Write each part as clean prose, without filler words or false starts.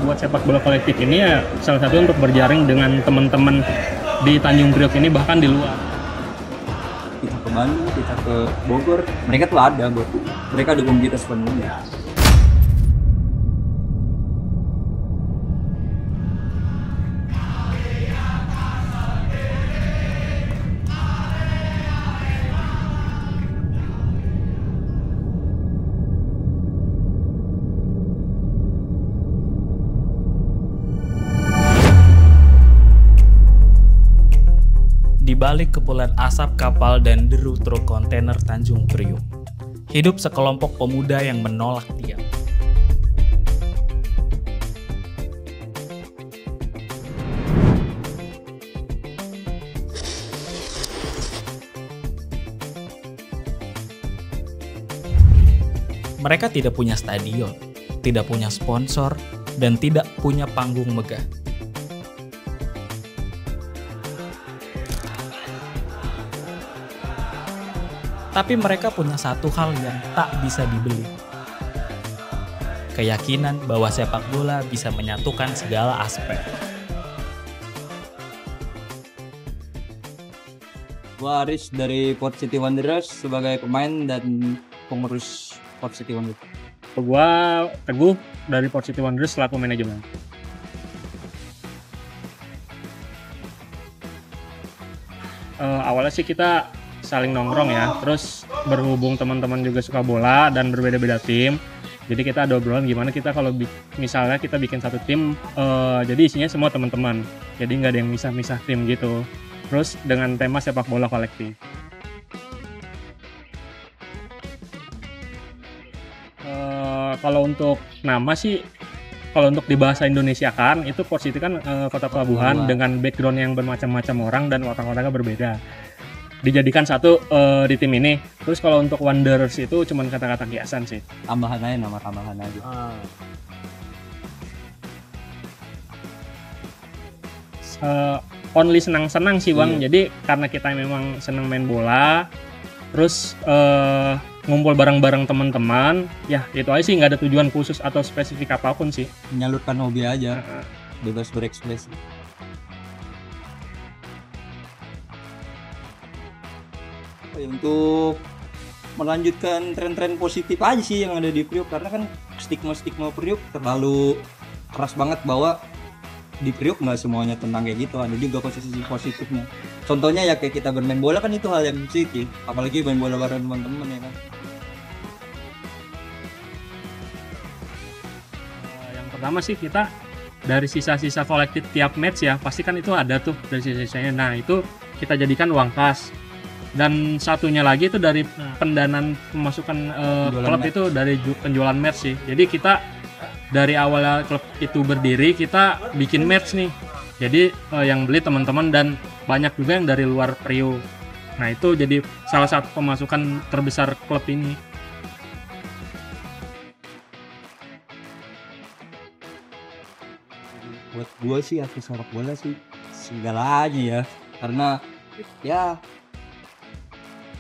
buat sepak bola kolektif ini ya salah satu untuk berjaring dengan teman-teman di Tanjung Priok ini, bahkan di luar. Kita ke Bandung, kita ke Bogor, mereka tuh ada, bro. Mereka dukung kita sepenuhnya. Di balik kepulan asap kapal dan deru truk kontainer Tanjung Priok, hidup sekelompok pemuda yang menolak diam. Mereka tidak punya stadion, tidak punya sponsor, dan tidak punya panggung megah. Tapi mereka punya satu hal yang tak bisa dibeli. Keyakinan bahwa sepak bola bisa menyatukan segala aspek. Gua Aris dari Port City Wanderers sebagai pemain dan pengurus Port City Wanderers. Gua Teguh dari Port City Wanderers selaku manajemen. Awalnya sih kita saling nongkrong ya, terus berhubung teman-teman juga suka bola dan berbeda-beda tim, jadi kita ada obrolan gimana kita kalau misalnya kita bikin satu tim, jadi isinya semua teman-teman, jadi nggak ada yang misah-misah tim gitu, terus dengan tema sepak bola kolektif. Kalau untuk nama sih, kalau untuk di bahasa Indonesia kan itu Port City kan kota pelabuhan dengan background yang bermacam-macam orang dan orang-orangnya berbeda, dijadikan satu di tim ini. Terus kalau untuk Wanderers itu cuman kata-kata kiasan sih. Tambahan aja, nama tambahan aja. Only senang-senang sih Bang. Iya. Jadi karena kita memang senang main bola, terus ngumpul bareng-bareng teman-teman, ya itu aja sih, nggak ada tujuan khusus atau spesifik apapun sih. Menyalurkan hobi aja, bebas berekspresi. Untuk melanjutkan tren-tren positif aja sih yang ada di Priok, karena kan stigma Priok terlalu keras banget bahwa di Priok nggak semuanya tentang kayak gitu, ada juga posisi positifnya. Contohnya ya kayak kita bermain bola kan itu hal yang positif, apalagi main bola bareng teman-teman ya kan. Yang pertama sih kita dari sisa-sisa kolektif tiap match ya, pasti kan itu ada tuh dari sisa-sisanya. Nah itu kita jadikan uang kas. Dan satunya lagi itu dari pendanaan pemasukan klub merch. itu dari penjualan merch sih. Jadi kita dari awal klub itu berdiri kita bikin merch nih. Jadi yang beli teman-teman dan banyak juga yang dari luar Priok. Nah itu jadi salah satu pemasukan terbesar klub ini. Buat gue sih arti sepak bola sih segalanya ya, karena ya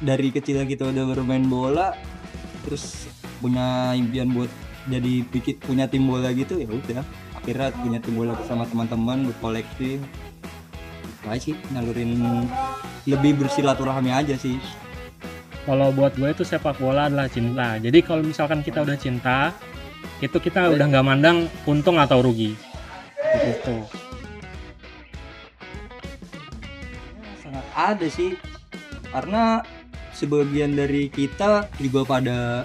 dari kecil kita udah bermain bola, terus punya impian buat jadi punya tim bola gitu, ya udah akhirnya punya tim bola bersama teman-teman berkolektif. Wah sih ngalurin, lebih bersilaturahmi aja sih. Kalau buat gue itu sepak bola adalah cinta. Jadi kalau misalkan kita udah cinta, itu kita udah nggak mandang untung atau rugi. Gitu. Sangat ada sih, karena sebagian dari kita juga pada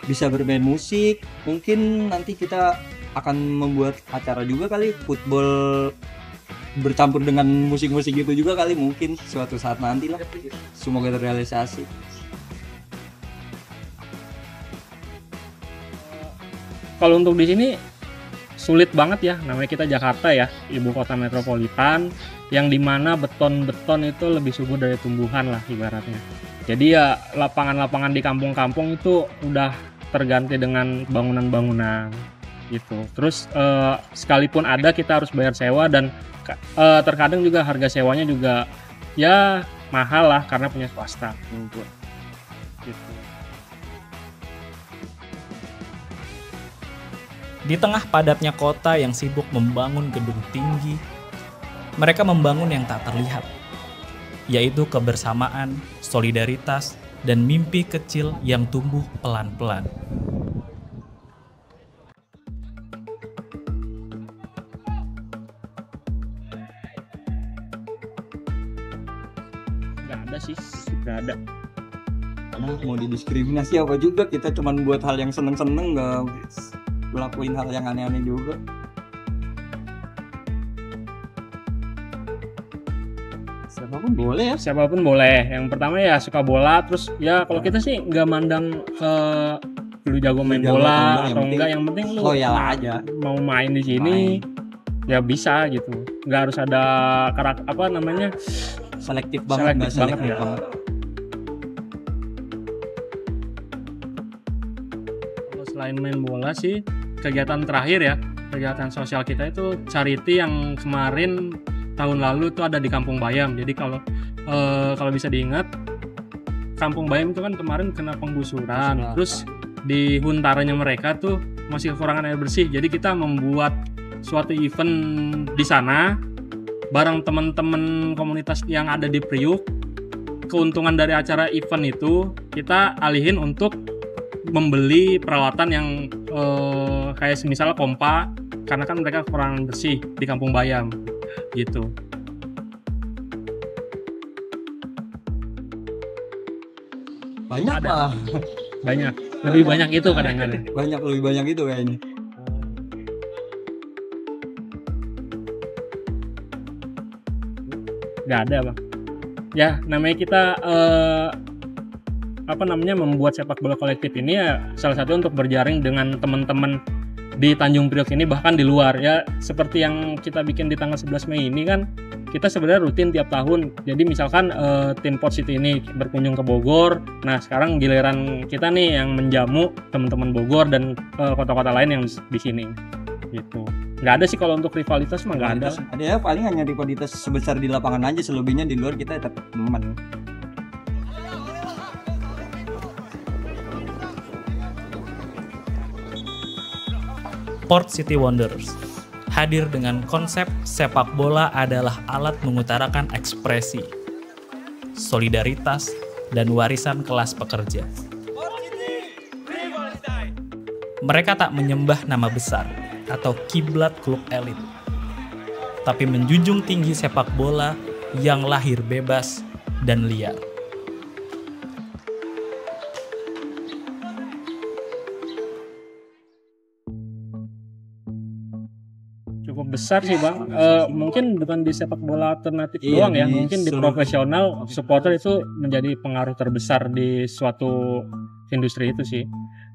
bisa bermain musik. Mungkin nanti kita akan membuat acara juga kali, football bercampur dengan musik-musik gitu juga kali, mungkin suatu saat nanti lah. Semoga terrealisasi. Kalau untuk di sini sulit banget ya, namanya kita Jakarta ya, ibu kota metropolitan, yang dimana beton-beton itu lebih subur dari tumbuhan lah ibaratnya. Jadi ya lapangan-lapangan di kampung-kampung itu udah terganti dengan bangunan-bangunan gitu. Terus sekalipun ada kita harus bayar sewa dan terkadang juga harga sewanya juga ya mahal lah karena punya swasta gitu. Di tengah padatnya kota yang sibuk membangun gedung tinggi, mereka membangun yang tak terlihat, yaitu kebersamaan, solidaritas, dan mimpi kecil yang tumbuh pelan-pelan. Nggak ada sih, nggak ada. Karena mau didiskriminasi apa juga, kita cuman buat hal yang seneng-seneng, nggak ngelakuin hal yang aneh-aneh juga. Siapapun boleh ya. Siapapun boleh. Yang pertama ya suka bola, terus ya kalau kita sih nggak mandang lu jago main Jago bola yang atau penting enggak, yang penting lu loyal aja. mau main di sini ya bisa gitu. Nggak harus ada apa namanya, Selektif banget, nggak Selektif banget selektif ya. banget. Kalau selain main bola sih, kegiatan terakhir ya, kegiatan sosial kita itu charity yang kemarin tahun lalu tuh ada di Kampung Bayam. Jadi kalau bisa diingat, Kampung Bayam itu kan kemarin kena penggusuran. Terus di huntaranya mereka tuh masih kekurangan air bersih. Jadi kita membuat suatu event di sana bareng teman-teman komunitas yang ada di Priuk. Keuntungan dari acara event itu kita alihin untuk membeli peralatan yang kayak semisal pompa, karena kan mereka kurang bersih di Kampung Bayam gitu. Banyak Ada. lah. Banyak, lebih banyak itu kadang-kadang. Banyak, lebih banyak itu kayaknya. Nggak ada bang. Ya namanya kita membuat sepak bola kolektif ini ya salah satu untuk berjaring dengan teman-teman di Tanjung Priok ini, bahkan di luar ya, seperti yang kita bikin di tanggal 11 Mei ini kan kita sebenarnya rutin tiap tahun. Jadi misalkan tim Pot City ini berkunjung ke Bogor, nah sekarang giliran kita nih yang menjamu teman-teman Bogor dan kota-kota lain yang di sini gitu. Nggak ada sih kalau untuk rivalitas mah nggak ada. Ada ya, paling hanya rivalitas sebesar di lapangan aja, selebihnya di luar kita tetap teman. Port City Wanderers hadir dengan konsep sepak bola adalah alat mengutarakan ekspresi, solidaritas, dan warisan kelas pekerja. Mereka tak menyembah nama besar atau kiblat klub elit, tapi menjunjung tinggi sepak bola yang lahir bebas dan liar. Cukup besar sih bang. Mungkin bukan di sepak bola alternatif Iya, doang ya, di mungkin di seluruh- profesional supporter itu menjadi pengaruh terbesar di suatu industri itu sih.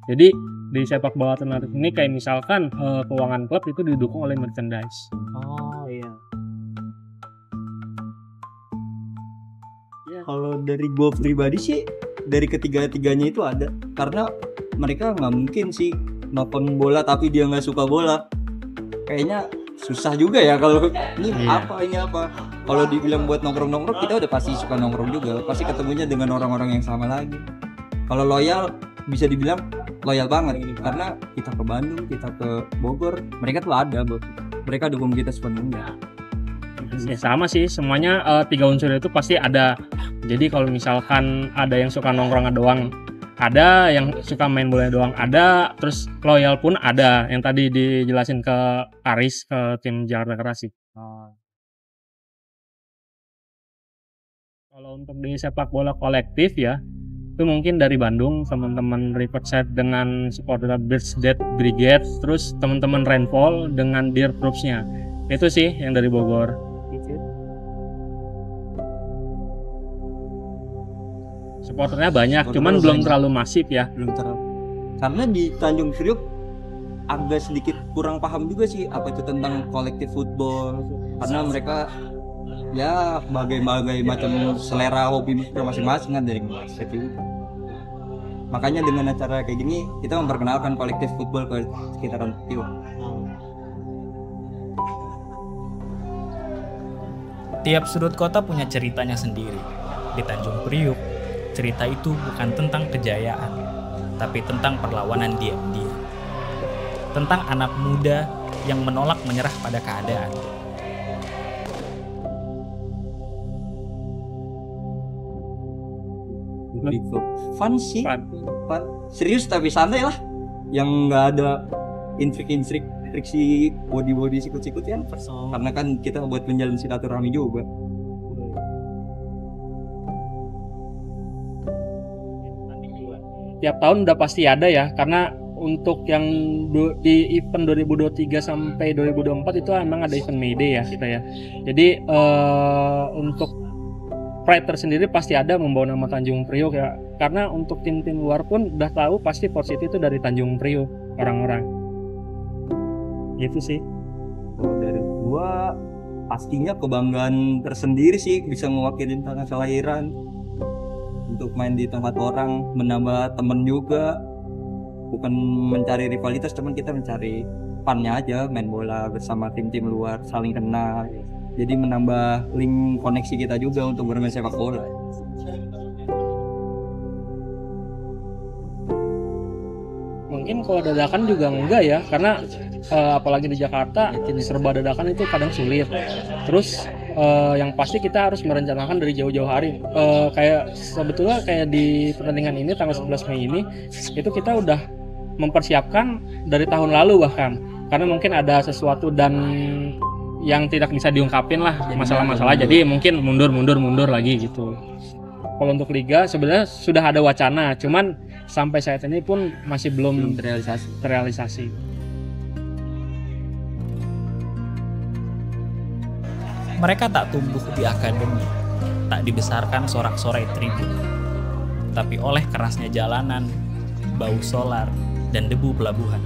Jadi di sepak bola alternatif ini kayak misalkan keuangan klub itu didukung oleh merchandise. Oh iya. Kalau dari gue pribadi sih, dari ketiga-tiganya itu ada. Karena mereka nggak mungkin sih nonton bola tapi dia nggak suka bola. Kayaknya susah juga ya kalau ini Iya. ini apa. Kalau dibilang buat nongkrong-nongkrong, kita udah pasti suka nongkrong juga. Pasti ketemunya dengan orang-orang yang sama lagi. Kalau loyal, bisa dibilang loyal banget. Karena kita ke Bandung, kita ke Bogor, mereka tuh ada, bro. Mereka dukung kita sepenuhnya. Ya sama sih, semuanya tiga unsur itu pasti ada. Jadi kalau misalkan ada yang suka nongkrong doang, ada yang suka main bola doang, ada, terus loyal pun ada, yang tadi dijelasin ke Aris, ke tim Jakarta Keras sih. Kalau untuk di sepak bola kolektif ya, itu mungkin dari Bandung teman-teman Riverside dengan supporter Birds Dead Brigade, terus teman-teman Rainfall dengan Deer Troops-nya. Itu sih yang dari Bogor. Supporternya banyak, Supporternya cuman belum banyak. terlalu masif ya. Belum terlalu. Karena di Tanjung Priok agak sedikit kurang paham juga sih apa itu tentang kolektif football. Karena mereka ya berbagai macam selera hobi mereka masing-masing kan dari kolektif itu. Makanya dengan acara kayak gini kita memperkenalkan kolektif football ke sekitaran Priok. Tiap sudut kota punya ceritanya sendiri. Di Tanjung Priuk, cerita itu bukan tentang kejayaan, tapi tentang perlawanan diam-diam. tentang anak muda yang menolak menyerah pada keadaan. Lebih ke fun sih. Fun. Fun. Serius tapi santai lah. Yang nggak ada intrik-intrik friksi body sikut-sikut ya. Karena kan kita buat menjalin silaturahmi juga. Tiap tahun udah pasti ada ya, karena untuk yang di event 2023 sampai 2024 itu emang ada event May Day ya kita ya. Jadi untuk Pride tersendiri pasti ada membawa nama Tanjung Priok ya, karena untuk tim-tim luar pun udah tahu pasti Port City itu dari Tanjung Priok orang-orang. Gitu sih. Kalau dari gua pastinya kebanggaan tersendiri sih bisa mewakili tanggal kelahiran untuk main di tempat orang, menambah temen juga, bukan mencari rivalitas, teman kita mencari funnya aja, main bola bersama tim-tim luar, saling kenal, jadi menambah link koneksi kita juga untuk bermain sepak bola. Mungkin kalau dadakan juga enggak ya, karena apalagi di Jakarta serba dadakan itu kadang sulit. Terus yang pasti kita harus merencanakan dari jauh-jauh hari. Kayak sebetulnya kayak di pertandingan ini tanggal 11 Mei ini itu kita udah mempersiapkan dari tahun lalu bahkan, karena mungkin ada sesuatu dan yang tidak bisa diungkapin lah, masalah-masalah, jadi mungkin mundur lagi gitu. Kalau untuk liga sebenarnya sudah ada wacana, cuman sampai saat ini pun masih belum terrealisasi. Mereka tak tumbuh di akademi, tak dibesarkan sorak-sorai tribun, tapi oleh kerasnya jalanan, bau solar, dan debu pelabuhan.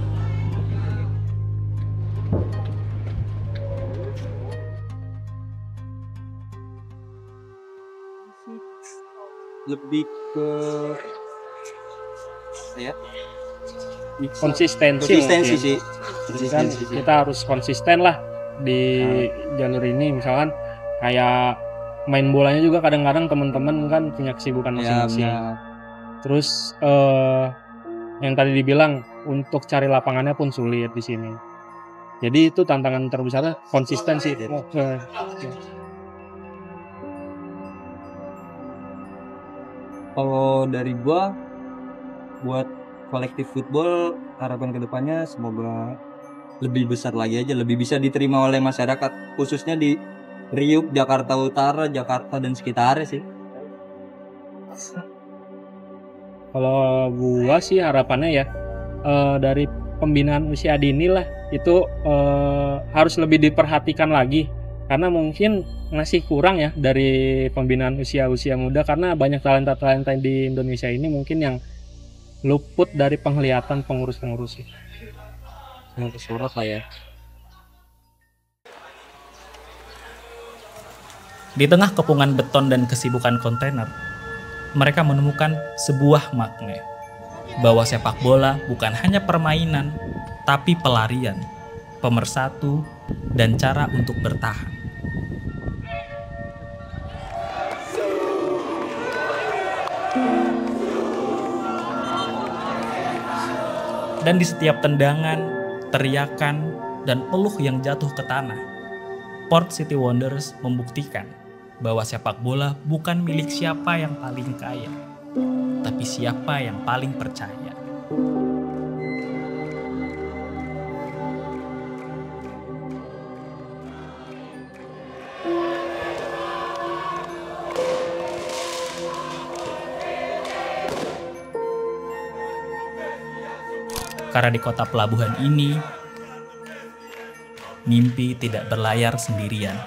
Lebih ke ya Konsistensi sih. Jadi kan kita harus konsisten lah di jalur ini. Misalkan kayak main bolanya juga kadang-kadang teman-teman kan punya kesibukan masing-masing. Ya, Terus yang tadi dibilang untuk cari lapangannya pun sulit di sini. Jadi itu tantangan terbesarnya konsistensi. Kalau dari gua buat kolektif football, harapan kedepannya semoga lebih besar lagi aja, lebih bisa diterima oleh masyarakat, khususnya di Riuk, Jakarta Utara, Jakarta dan sekitarnya sih. Kalau gua sih harapannya ya dari pembinaan usia dini lah itu harus lebih diperhatikan lagi, karena mungkin masih kurang ya dari pembinaan usia muda, karena banyak talenta di Indonesia ini mungkin yang luput dari penglihatan pengurus-pengurus sih. Yang kesurat lah ya. Di tengah kepungan beton dan kesibukan kontainer, mereka menemukan sebuah makna bahwa sepak bola bukan hanya permainan, tapi pelarian, pemersatu, dan cara untuk bertahan. Dan di setiap tendangan, teriakan, dan peluh yang jatuh ke tanah, Port City Wanderers membuktikan bahwa sepak bola bukan milik siapa yang paling kaya, tapi siapa yang paling percaya. Karena di kota pelabuhan ini, mimpi tidak berlayar sendirian.